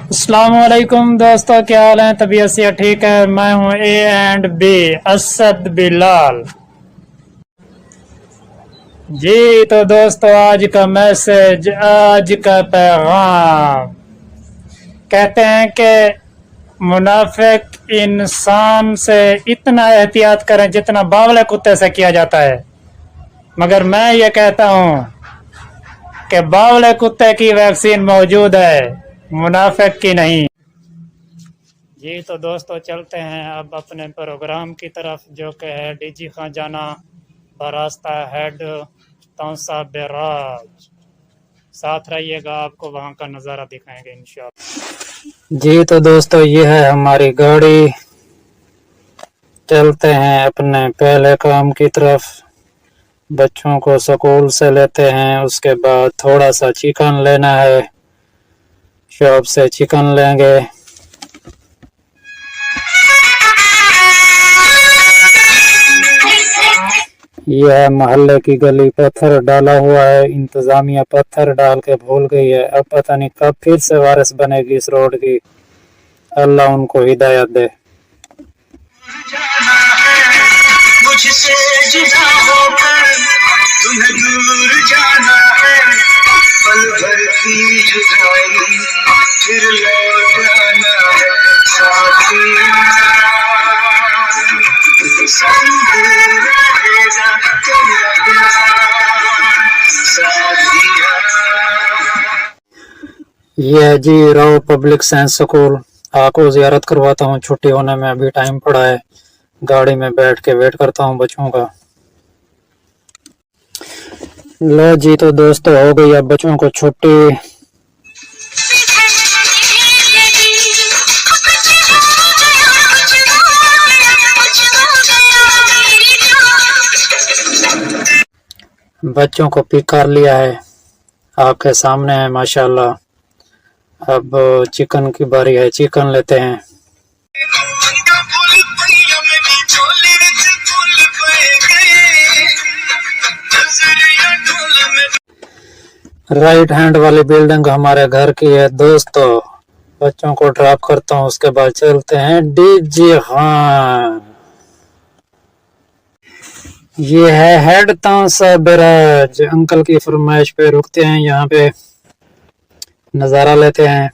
अस्सलामुअलैकुम दोस्तों, क्या हाल है? तबीयत से ठीक है? मैं हूं A&B असद बिलाल जी। तो दोस्तों, आज का मैसेज, आज का पैगाम, कहते हैं कि मुनाफिक इंसान से इतना एहतियात करें जितना बावले कुत्ते से किया जाता है। मगर मैं ये कहता हूं कि बावले कुत्ते की वैक्सीन मौजूद है, मुनाफिक की नहीं। जी तो दोस्तों, चलते हैं अब अपने प्रोग्राम की तरफ, जो कि है डीजी खां जाना बरास्ता हेड तौसा बेराज। साथ रहिएगा, आपको वहाँ का नज़ारा दिखाएंगे इंशाल्लाह। जी तो दोस्तों, ये है हमारी गाड़ी। चलते हैं अपने पहले काम की तरफ। बच्चों को स्कूल से लेते हैं, उसके बाद थोड़ा सा चिकन लेना है, शॉप से चिकन लेंगे। यह है मोहल्ले की गली, पत्थर डाला हुआ है, इंतजामिया पत्थर डाल के भूल गई है। अब पता नहीं कब फिर से वारिस बनेगी इस रोड की। अल्लाह उनको हिदायत दे। मुझसे जुदा होकर तुम्हें दूर जाना है, पल भर की जुदाई फिर लौट आना है साथिया। संग रहेगा तेरा प्यार साथिया। ये जी राव पब्लिक साइंस स्कूल, आपको जियारत करवाता हूँ। छुट्टी होने में अभी टाइम पड़ा है, गाड़ी में बैठ के वेट करता हूँ बच्चों का। लो जी तो दोस्तों, हो गई अब बच्चों को छुट्टी। बच्चों को पिक कर लिया है, आपके सामने है माशाल्लाह। अब चिकन की बारी है, चिकन लेते हैं। राइट हैंड वाली बिल्डिंग हमारे घर की है दोस्तों। बच्चों को ड्रॉप करता हूँ, उसके बाद चलते हैं डीजे खान। ये है हेड तौसा बेराज, अंकल की फरमाइश पे रुकते हैं, यहाँ पे नज़ारा लेते हैं।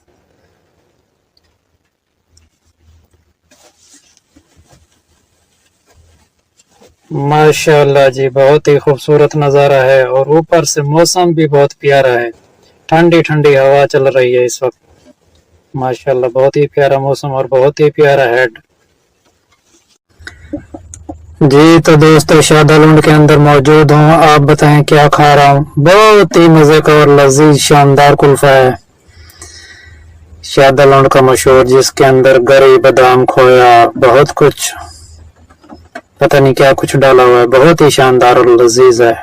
माशाल्लाह जी, बहुत ही खूबसूरत नज़ारा है और ऊपर से मौसम भी बहुत प्यारा है। ठंडी ठंडी हवा चल रही है इस वक्त। माशाल्लाह, बहुत ही प्यारा मौसम और बहुत ही प्यारा हेड। जी तो दोस्तों, शादालुंड के अंदर मौजूद हूँ। आप बताएं क्या खा रहा हूँ? बहुत ही मजे का और लजीज शानदार कुल्फा है शादालुंड का मशहूर, जिसके अंदर गरी, बादाम, खोया, बहुत कुछ, पता नहीं क्या कुछ डाला हुआ है। बहुत ही शानदार और लजीज है।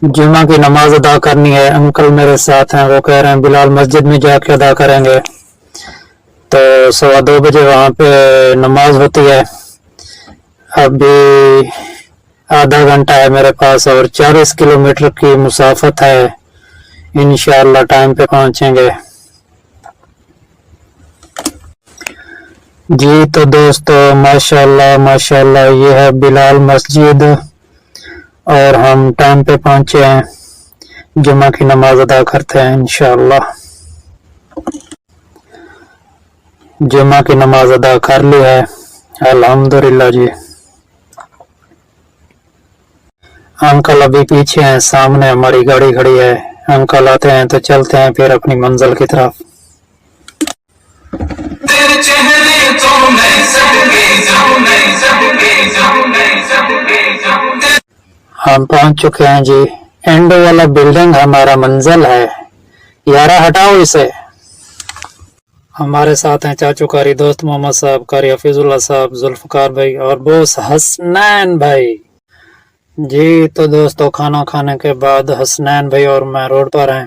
जुमा की नमाज अदा करनी है, अंकल मेरे साथ हैं, वो कह रहे हैं बिलाल मस्जिद में जाके अदा करेंगे। तो 2:15 बजे वहाँ पे नमाज होती है। अभी आधा घंटा है मेरे पास और 40 किलोमीटर की मुसाफत है। इंशाअल्लाह टाइम पे पहुँचेंगे। जी तो दोस्तों, माशाल्लाह माशाल्लाह, ये है बिलाल मस्जिद और हम टाइम पे पहुँचे हैं। जुमा की नमाज अदा करते हैं इंशाअल्लाह। जुमा की नमाज अदा कर ली है, अल्हम्दुलिल्लाह जी। अंकल अभी पीछे हैं, सामने हमारी गाड़ी खड़ी है। अंकल आते हैं तो चलते हैं फिर अपनी मंजिल की तरफ। हम पहुंच चुके हैं जी। एंड वाला बिल्डिंग हमारा मंजिल है। यारा हटाओ इसे। हमारे साथ हैं चाचू कारी, दोस्त मोहम्मद साहब, कारी हफीजुल्लाह साहब, जुल्फकार भाई और बोस हसनैन भाई। जी तो दोस्तों, खाना खाने के बाद हसनैन भाई और मैं रोड पर हैं,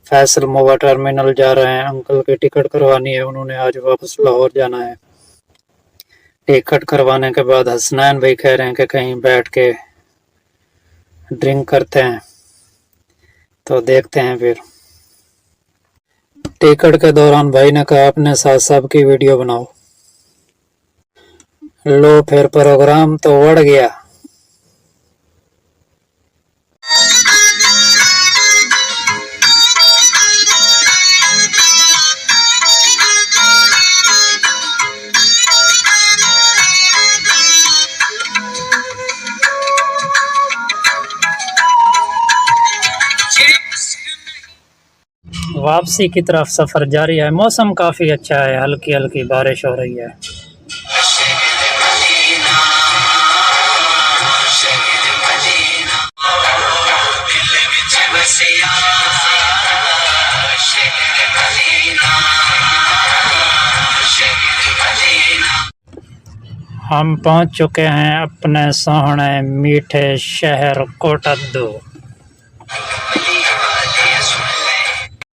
फैसल मोवा टर्मिनल जा रहे हैं। अंकल की टिकट करवानी है, उन्होंने आज वापस लाहौर जाना है। टिकट करवाने के बाद हसनैन भाई कह रहे हैं कि कहीं बैठ के ड्रिंक करते हैं। तो देखते हैं फिर। टिकट के दौरान भाई ने कहा अपने साथ सबकी वीडियो बनाओ। लो फिर प्रोग्राम तो बढ़ गया। वापसी की तरफ सफ़र जारी है। मौसम काफ़ी अच्छा है, हल्की हल्की बारिश हो रही है। हम पहुंच चुके हैं अपने सोहने मीठे शहर कोटद्दू।